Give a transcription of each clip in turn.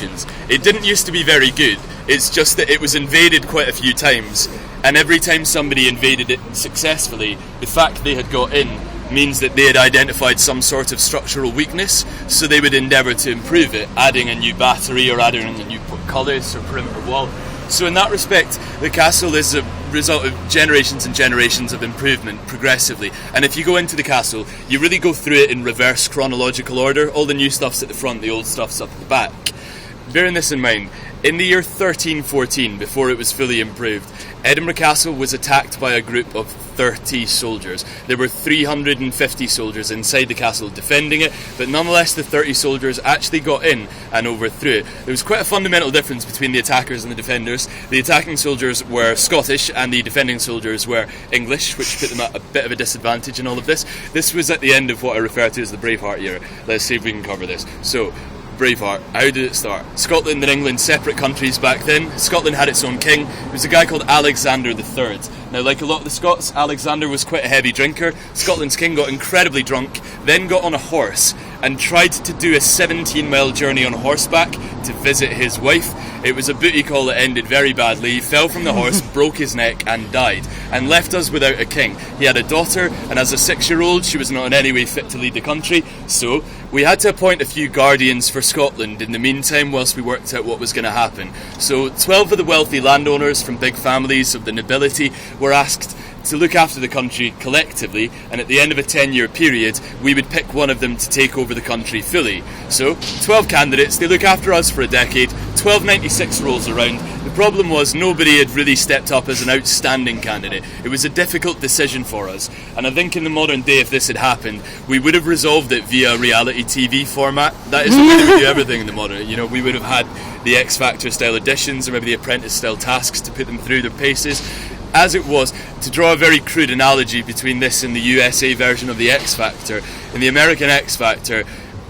It didn't used to be very good. It's just that it was invaded quite a few times, and every time somebody invaded it successfully, the fact they had got in means that they had identified some sort of structural weakness, so they would endeavour to improve it, adding a new battery or adding a new portcullis or perimeter wall. So in that respect, the castle is a result of generations and generations of improvement progressively. And if you go into the castle, you really go through it in reverse chronological order. All the new stuff's at the front, the old stuff's up at the back. Bearing this in mind, in the year 1314, before it was fully improved, Edinburgh Castle was attacked by a group of 30 soldiers. There were 350 soldiers inside the castle defending it, but nonetheless the 30 soldiers actually got in and overthrew it. There was quite a fundamental difference between the attackers and the defenders. The attacking soldiers were Scottish and the defending soldiers were English, which put them at a bit of a disadvantage in all of this. This was at the end of what I refer to as the Braveheart era. Let's see if we can cover this. So, Braveheart, how did it start? Scotland and England, separate countries back then. Scotland had its own king. It was a guy called Alexander III. Now, like a lot of the Scots, Alexander was quite a heavy drinker. Scotland's king got incredibly drunk, then got on a horse and tried to do a 17-mile journey on horseback to visit his wife. It was a booty call that ended very badly. He fell from the horse, broke his neck and died, and left us without a king. He had a daughter, and as a 6-year-old she was not in any way fit to lead the country, so we had to appoint a few guardians for Scotland in the meantime whilst we worked out what was going to happen. So 12 of the wealthy landowners from big families of the nobility were asked to look after the country collectively, and at the end of a 10-year period we would pick one of them to take over the country fully. So 12 candidates, they look after us for a decade. 1296 rolls around. The problem was nobody had really stepped up as an outstanding candidate. It was a difficult decision for us, and I think in the modern day if this had happened we would have resolved it via a reality TV format. That is the way that we do everything in the modern, you know, we would have had the X Factor style auditions or maybe the Apprentice style tasks to put them through their paces. As it was, to draw a very crude analogy between this and the USA version of the X Factor, in the American X Factor,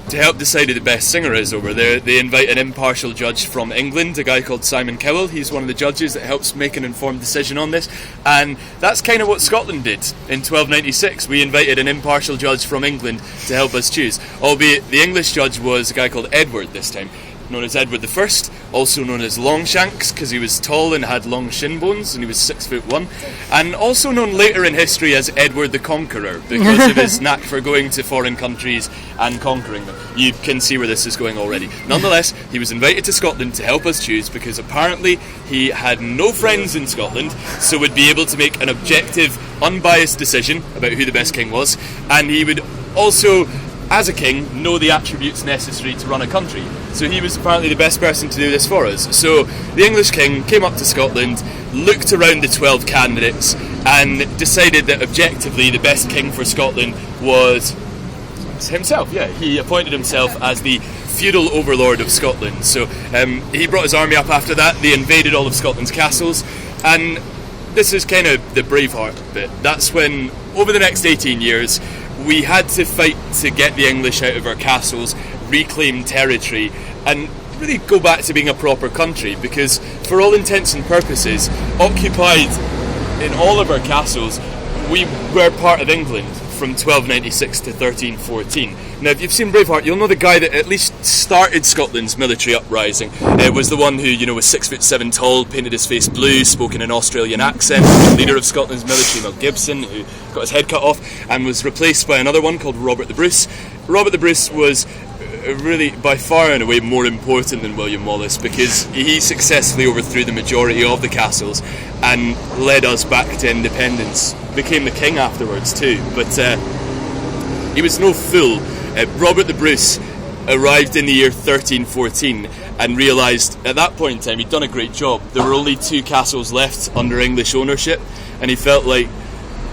to help decide who the best singer is over there, they invite an impartial judge from England, a guy called Simon Cowell. He's one of the judges that helps make an informed decision on this, and that's kind of what Scotland did in 1296. We invited an impartial judge from England to help us choose, albeit the English judge was a guy called Edward this time, known as Edward I, also known as Longshanks because he was tall and had long shin bones and he was 6'1", and also known later in history as Edward the Conqueror because of his knack for going to foreign countries and conquering them. You can see where this is going already. Nonetheless, he was invited to Scotland to help us choose because apparently he had no friends in Scotland, so would be able to make an objective, unbiased decision about who the best king was, and he would also, as a king, know the attributes necessary to run a country. So he was apparently the best person to do this for us. So the English king came up to Scotland, looked around the 12 candidates and decided that objectively the best king for Scotland was himself. Yeah, he appointed himself as the feudal overlord of Scotland. So he brought his army up after that. They invaded all of Scotland's castles, and this is kind of the Braveheart bit. That's when, over the next 18 years, we had to fight to get the English out of our castles, reclaim territory, and really go back to being a proper country, because for all intents and purposes, occupied in all of our castles, we were part of England from 1296 to 1314. Now, if you've seen Braveheart, you'll know the guy that at least started Scotland's military uprising. It was the one who, you know, was 6'7" tall, painted his face blue, spoke in an Australian accent, the leader of Scotland's military, Mel Gibson, who got his head cut off and was replaced by another one called Robert the Bruce. Robert the Bruce was really by far and away more important than William Wallace because he successfully overthrew the majority of the castles and led us back to independence. Became the king afterwards too, but he was no fool. Robert the Bruce arrived in the year 1314 and realised at that point in time he'd done a great job. There were only 2 castles left under English ownership, and he felt like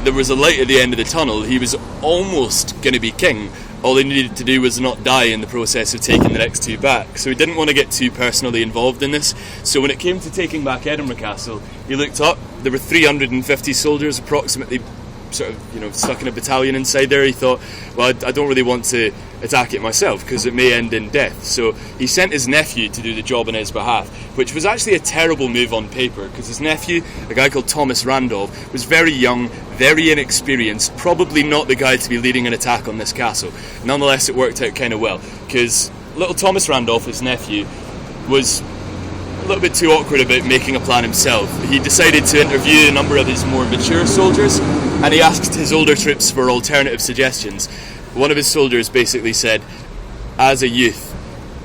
there was a light at the end of the tunnel. He was almost going to be king. All he needed to do was not die in the process of taking the next 2 back. So he didn't want to get too personally involved in this. So when it came to taking back Edinburgh Castle, he looked up. There were 350 soldiers approximately, sort of, you know, stuck in a battalion inside there. He thought, well, I don't really want to attack it myself because it may end in death. So he sent his nephew to do the job on his behalf, which was actually a terrible move on paper because his nephew, a guy called Thomas Randolph, was very young, very inexperienced, probably not the guy to be leading an attack on this castle. Nonetheless, it worked out kind of well because little Thomas Randolph, his nephew, was a little bit too awkward about making a plan himself. He decided to interview a number of his more mature soldiers, and he asked his older troops for alternative suggestions. One of his soldiers basically said, as a youth,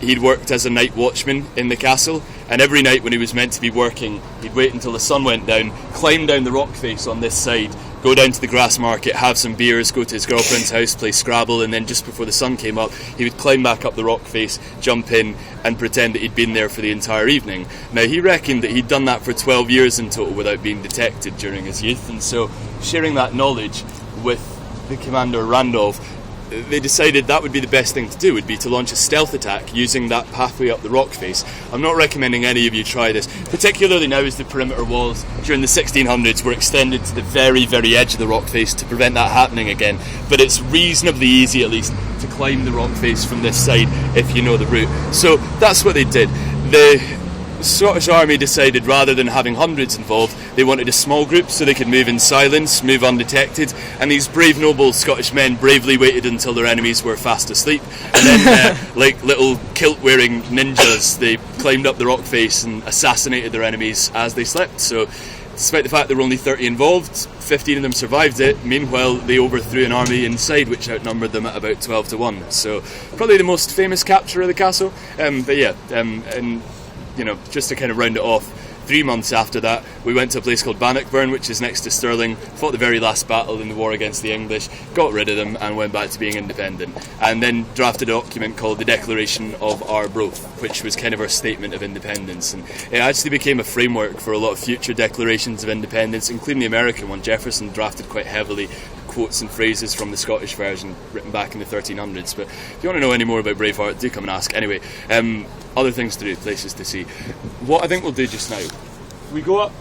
he'd worked as a night watchman in the castle, and every night when he was meant to be working, he'd wait until the sun went down, climb down the rock face on this side, go down to the grass market, have some beers, go to his girlfriend's house, play Scrabble, and then just before the sun came up, he would climb back up the rock face, jump in, and pretend that he'd been there for the entire evening. Now, he reckoned that he'd done that for 12 years in total without being detected during his youth, and so sharing that knowledge with the commander Randolph, they decided that would be the best thing to do, would be to launch a stealth attack using that pathway up the rock face. I'm not recommending any of you try this, particularly now as the perimeter walls during the 1600s were extended to the very, very edge of the rock face to prevent that happening again, but it's reasonably easy at least to climb the rock face from this side if you know the route. So that's what they did. The Scottish army decided rather than having hundreds involved, they wanted a small group so they could move in silence, move undetected, and these brave noble Scottish men bravely waited until their enemies were fast asleep, and then like little kilt wearing ninjas, they climbed up the rock face and assassinated their enemies as they slept. So despite the fact there were only 30 involved, 15 of them survived it. Meanwhile, they overthrew an army inside which outnumbered them at about 12 to 1. So probably the most famous capture of the castle. And you know, just to kind of round it off, 3 months after that, we went to a place called Bannockburn, which is next to Stirling, fought the very last battle in the war against the English, got rid of them, and went back to being independent. And then drafted a document called the Declaration of Arbroath, which was kind of our statement of independence. And it actually became a framework for a lot of future declarations of independence, including the American one. Jefferson drafted quite heavily quotes and phrases from the Scottish version written back in the 1300s. But if you want to know any more about Braveheart, do come and ask. Anyway, other things to do, places to see. What I think we'll do just now, we go up